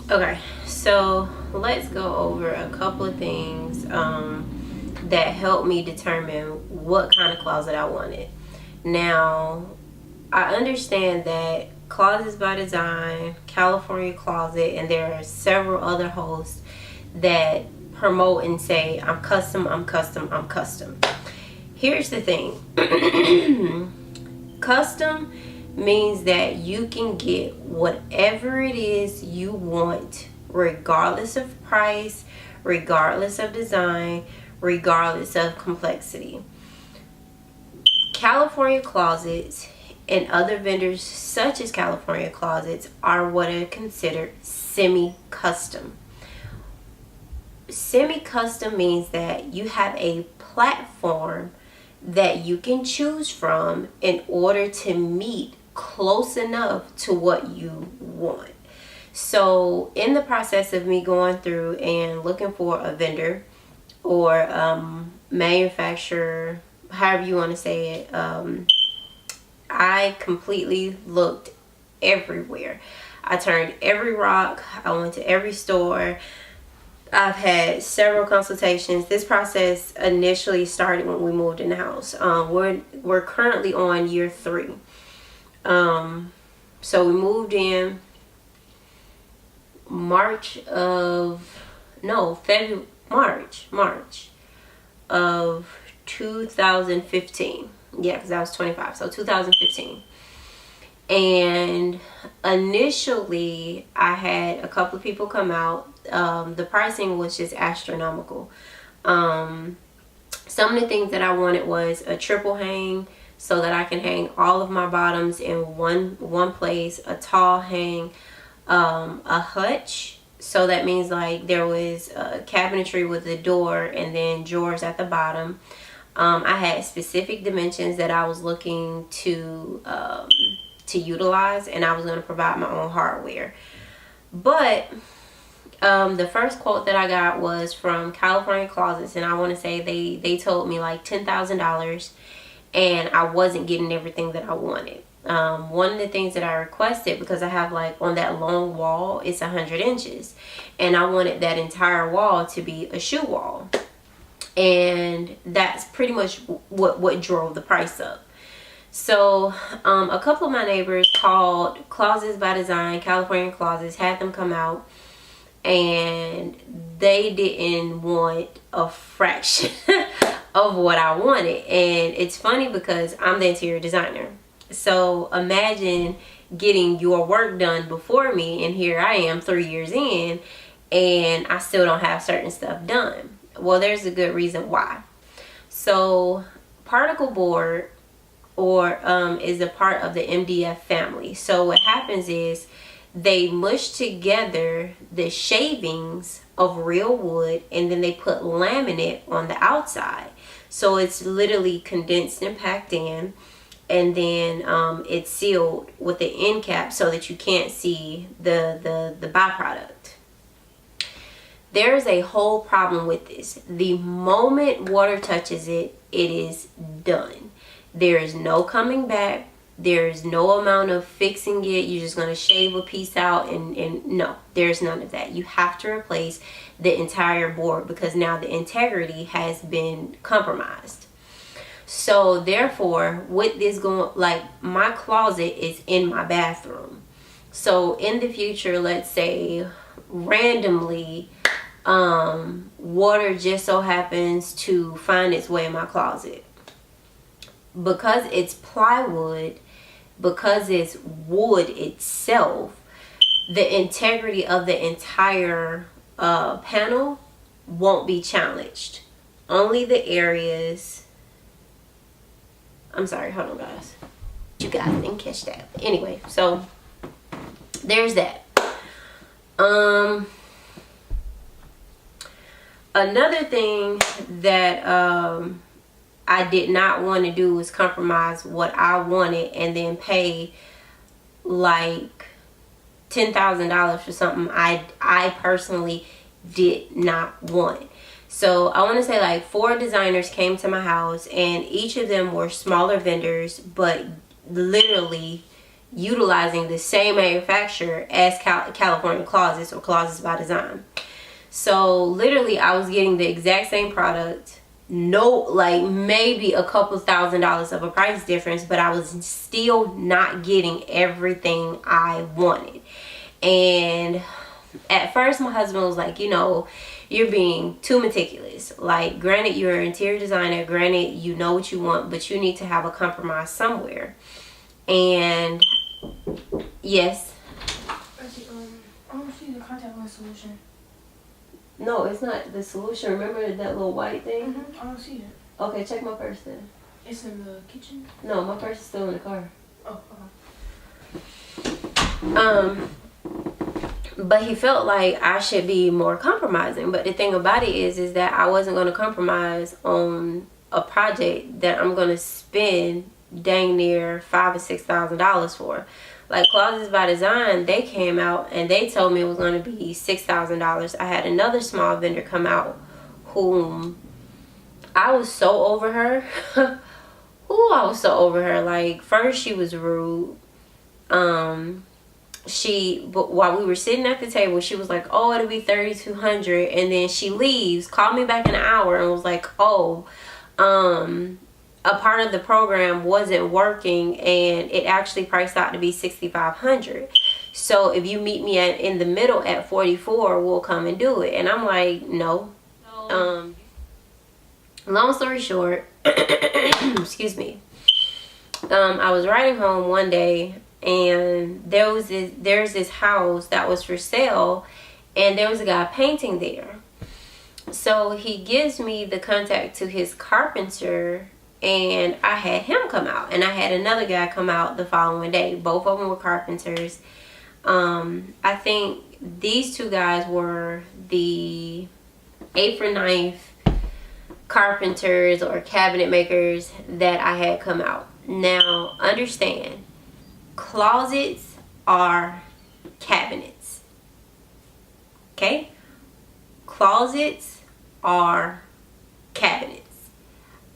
Okay, so let's go over a couple of things that helped me determine what kind of closet I wanted. Now, I understand that Closets by Design, California Closet, and there are several other hosts that promote and say, I'm custom, I'm custom, I'm custom. Here's the thing. Custom means that you can get whatever it is you want, regardless of price, regardless of design, regardless of complexity. California Closets and other vendors such as California Closets are what are considered semi-custom. Semi-custom means that you have a platform that you can choose from in order to meet close enough to what you want. So in the process of me going through and looking for a vendor or manufacturer, however you want to say it, I completely looked everywhere. I turned every rock. I went to every store. I've had several consultations. This process initially started when we moved in the house. We're currently on year 3. So we moved in March of 2015. Yeah, because I was 25. So 2015. And initially I had a couple of people come out. The pricing was just astronomical. Some of the things that I wanted was a triple hang so that I can hang all of my bottoms in one place, a tall hang, a hutch. So that means like there was a cabinetry with a door and then drawers at the bottom. I had specific dimensions that I was looking to utilize, and I was going to provide my own hardware. But the first quote that I got was from California Closets, and I want to say they told me like $10,000, and I wasn't getting everything that I wanted. One of the things that I requested, because I have like on that long wall, it's 100 inches, and I wanted that entire wall to be a shoe wall, and that's pretty much what drove the price up. So a couple of my neighbors called Closets by Design, California Closets, had them come out, and they didn't want a fraction of what I wanted. And it's funny because I'm the interior designer. So imagine getting your work done before me, and here I am 3 years in, and I still don't have certain stuff done. Well, there's a good reason why. So particle board is a part of the MDF family. So what happens is they mush together the shavings of real wood, and then they put laminate on the outside. So it's literally condensed and packed in, and then it's sealed with the end cap so that you can't see the byproduct. There's a whole problem with this. The moment water touches it, it is done. There is no coming back. There is no amount of fixing it. You're just going to shave a piece out, and no, there's none of that. You have to replace the entire board because now the integrity has been compromised. So therefore, with this going, like my closet is in my bathroom. So in the future, let's say randomly, water just so happens to find its way in my closet. Because it's plywood, because it's wood itself, the integrity of the entire panel won't be challenged. Only the areas, I'm sorry, hold on guys. You guys didn't catch that. Anyway, so there's that. Another thing that I did not want to do was compromise what I wanted and then pay like $10,000 for something I personally did not want. So I want to say like 4 designers came to my house, and each of them were smaller vendors, but literally utilizing the same manufacturer as California Closets or Closets by Design. So literally I was getting the exact same product, no, like maybe a couple $1,000s of a price difference, but I was still not getting everything I wanted. And at first my husband was like, you know, you're being too meticulous. Like, granted, you're an interior designer, granted, you know what you want, but you need to have a compromise somewhere. And yes. I don't see the contact lens solution. No, it's not the solution. Remember that little white thing? I don't see it. Okay, check my purse then. It's in the kitchen? No, my purse is still in the car. Oh, But he felt like I should be more compromising. But the thing about it is that I wasn't going to compromise on a project that I'm going to spend dang near $5,000 or $6,000 for. Like Closets by Design, they came out and they told me it was going to be $6,000. I had another small vendor come out whom I was so over her. Ooh, I was so over her. Like, first she was rude. But while we were sitting at the table, she was like, oh, it'll be $3,200. And then she leaves, called me back in an hour and was like, oh, a part of the program wasn't working and it actually priced out to be $6,500. So if you meet me in the middle at 44, we'll come and do it. And I'm like, no. Long story short, excuse me. I was riding home one day and there's this house that was for sale and there was a guy painting there. So he gives me the contact to his carpenter and I had him come out and I had another guy come out the following day. Both of them were carpenters. I think these two guys were the 8th or 9th carpenters or cabinet makers that I had come out. Now understand, closets are cabinets. Okay? Closets are cabinets.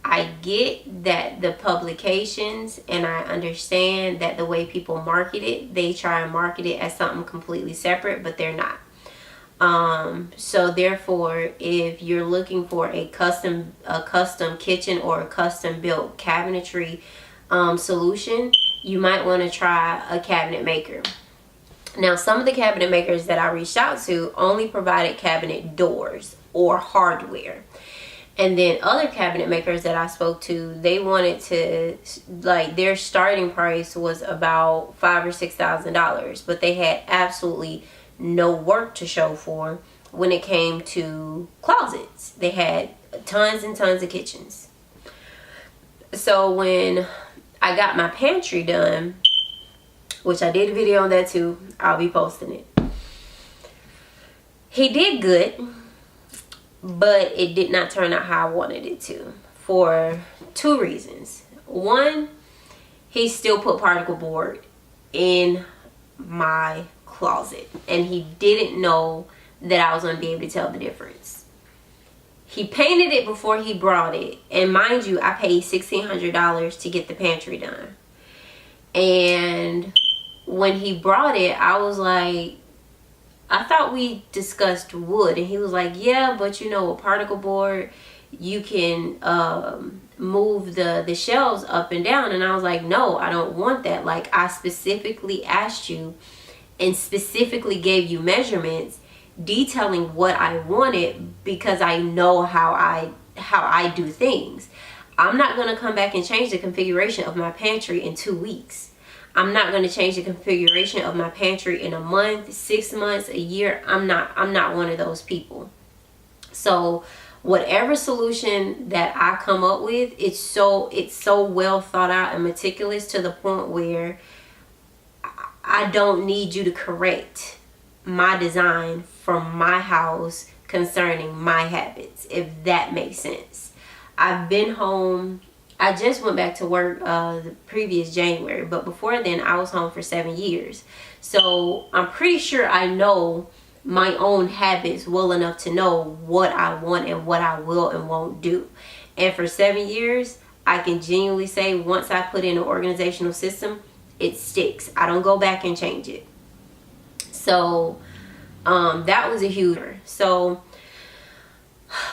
I get that the publications, and I understand that the way people market it, they try and market it as something completely separate, but they're not. So therefore, if you're looking for a custom kitchen or a custom built cabinetry solution, you might want to try a cabinet maker. Now, some of the cabinet makers that I reached out to only provided cabinet doors or hardware. And then other cabinet makers that I spoke to, they wanted to, like, their starting price was about $5,000 or $6,000, but they had absolutely no work to show for when it came to closets. They had tons and tons of kitchens. So when I got my pantry done, which I did a video on that too, I'll be posting it. He did good, but it did not turn out how I wanted it to, for two reasons. One, he still put particle board in my closet and he didn't know that I was going to be able to tell the difference. He painted it before he brought it, and mind you, I paid $1,600 to get the pantry done. And when he brought it, I was like, I thought we discussed wood. And he was like, yeah, but you know, with particle board, you can move the shelves up and down. And I was like, no, I don't want that. Like, I specifically asked you and specifically gave you measurements detailing what I wanted because I know how I do things. I'm not going to come back and change the configuration of my pantry in 2 weeks. I'm not going to change the configuration of my pantry in a month, 6 months, a year. I'm not one of those people. So whatever solution that I come up with, it's so well thought out and meticulous to the point where I don't need you to correct my design from my house concerning my habits, if that makes sense. I've been home. I just went back to work the previous January, but before then I was home for 7 years. So I'm pretty sure I know my own habits well enough to know what I want and what I will and won't do. And for 7 years, I can genuinely say once I put in an organizational system, it sticks. I don't go back and change it. So that was a huge. So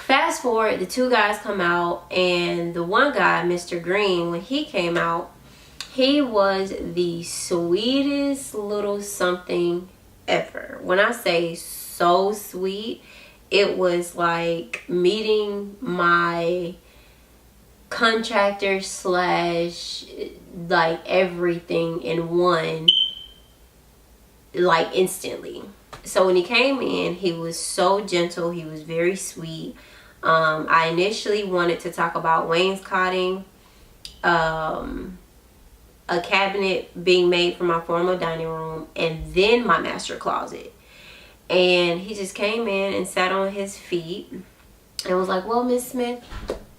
fast forward, the two guys come out, and the one guy, Mr. Green, when he came out, he was the sweetest little something ever. When I say so sweet, it was like meeting my contractor slash like everything in one, like instantly. So when he came in, he was so gentle. He was very sweet. I initially wanted to talk about wainscoting, a cabinet being made for my formal dining room, and then my master closet. And he just came in and sat on his feet and was like, well, Miss Smith,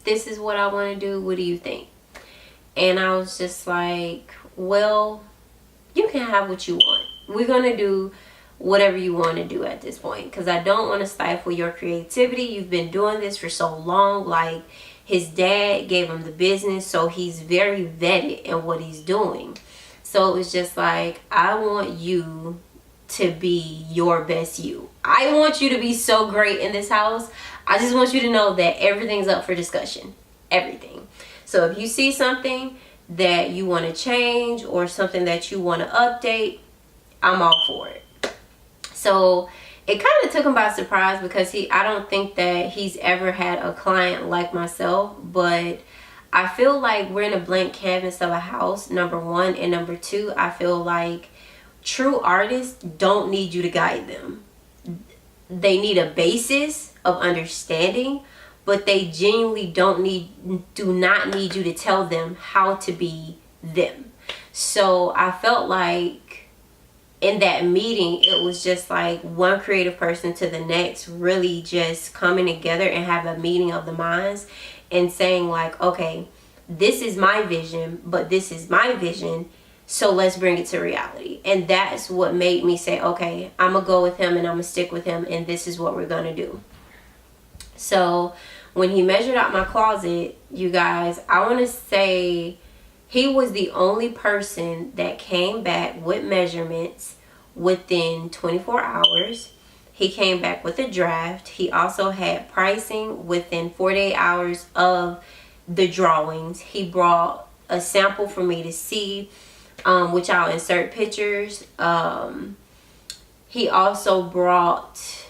this is what I want to do. What do you think? And I was just like, well, you can have what you want. We're going to do whatever you want to do at this point, because I don't want to stifle your creativity. You've been doing this for so long. Like, his dad gave him the business, so he's very vetted in what he's doing. So it was just like, I want you to be your best you. I want you to be so great in this house. I just want you to know that everything's up for discussion. Everything. So if you see something that you want to change or something that you want to update, I'm all for it. So it kind of took him by surprise, because I don't think that he's ever had a client like myself. But I feel like we're in a blank canvas of a house, number one. And number two, I feel like true artists don't need you to guide them. They need a basis of understanding, but they genuinely do not need you to tell them how to be them. So I felt like in that meeting, it was just like one creative person to the next, really just coming together and have a meeting of the minds and saying like, okay, this is my vision, but this is my vision, so let's bring it to reality. And that's what made me say, okay, I'm gonna go with him and I'm gonna stick with him, and this is what we're gonna do. So when he measured out my closet, you guys, I want to say he was the only person that came back with measurements within 24 hours. He came back with a draft. He also had pricing within 48 hours of the drawings. He brought a sample for me to see, which I'll insert pictures. He also brought,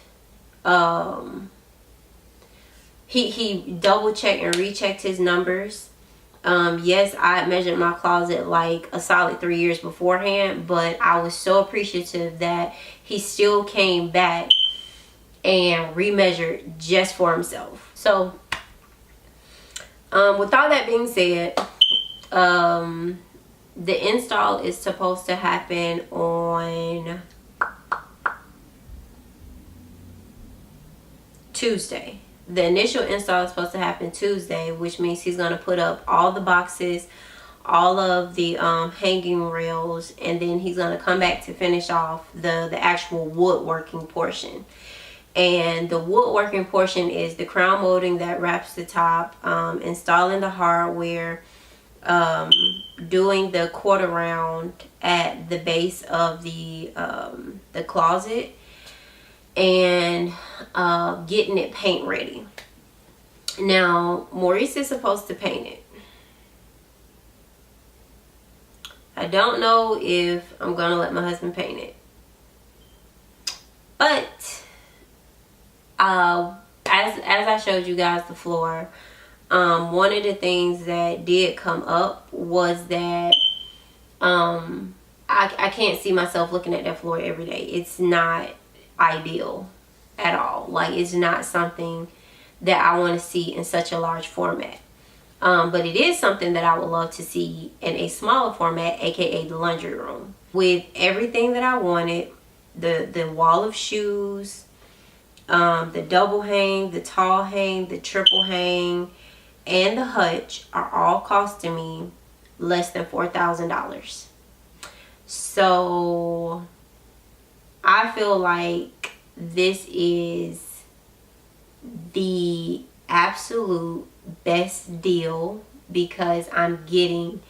he double checked and rechecked his numbers. Yes, I measured my closet like a solid 3 years beforehand, but I was so appreciative that he still came back and remeasured just for himself. So, with all that being said, the install is supposed to happen on Tuesday. The initial install is supposed to happen Tuesday, which means he's going to put up all the boxes, all of the hanging rails, and then he's going to come back to finish off the actual woodworking portion. And the woodworking portion is the crown molding that wraps the top, installing the hardware, doing the quarter round at the base of the closet, and getting it paint ready. Now, Maurice is supposed to paint it. I don't know if I'm gonna let my husband paint it, but as I showed you guys the floor, one of the things that did come up was that I can't see myself looking at that floor every day. It's not ideal at all. Like, it's not something that I want to see in such a large format. But it is something that I would love to see in a smaller format, aka the laundry room, with everything that I wanted. The wall of shoes, the double hang, the tall hang, the triple hang, and the hutch are all costing me less than $4,000. So I feel like this is the absolute best deal, because I'm getting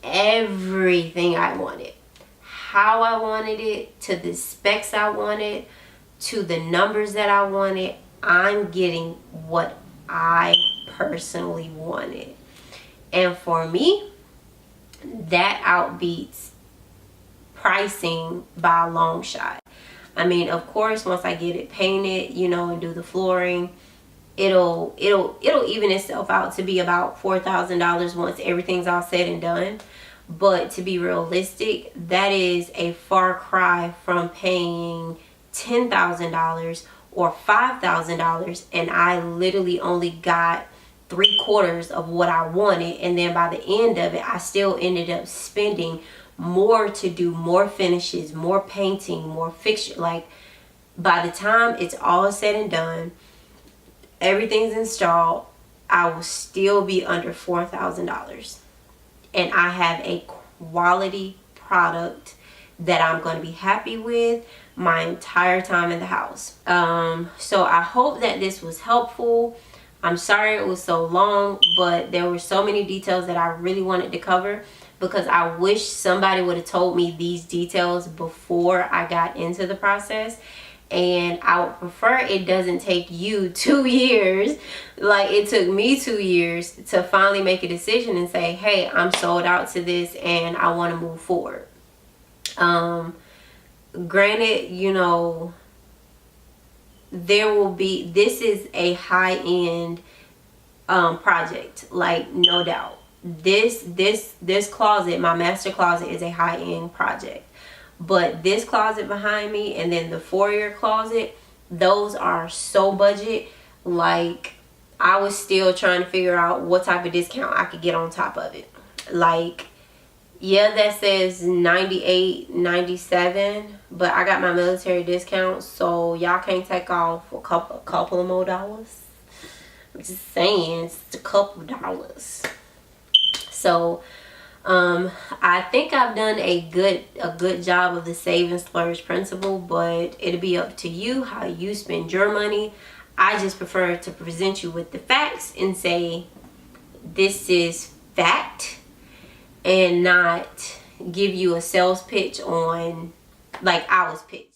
everything I wanted. How I wanted it, to the specs I wanted, to the numbers that I wanted. I'm getting what I personally wanted. And for me, that outbeats pricing by a long shot. I mean, of course, once I get it painted, and do the flooring, it'll even itself out to be about $4,000 once everything's all said and done. But to be realistic, that is a far cry from paying $10,000 or $5,000, and I literally only got 3/4 of what I wanted. And then by the end of it, I still ended up spending more to do more finishes, more painting, more fixture. Like, by the time it's all said and done, everything's installed, I will still be under $4,000. And I have a quality product that I'm going to be happy with my entire time in the house. So I hope that this was helpful. I'm sorry it was so long, but there were so many details that I really wanted to cover, because I wish somebody would have told me these details before I got into the process. And I would prefer it doesn't take you 2 years like it took me 2 years to finally make a decision and say, hey, I'm sold out to this and I want to move forward. Granted, this is a high-end project, like, no doubt. This closet, my master closet, is a high-end project. But this closet behind me and then the foyer closet, those are so budget. Like, I was still trying to figure out what type of discount I could get on top of it. Like, yeah, that says $98, $97, but I got my military discount, so y'all can't take off a couple of more dollars. I'm just saying, it's a couple dollars. So I think I've done a good job of the save and splurge principle, but it'll be up to you how you spend your money. I just prefer to present you with the facts and say this is fact, and not give you a sales pitch on, like I was pitched.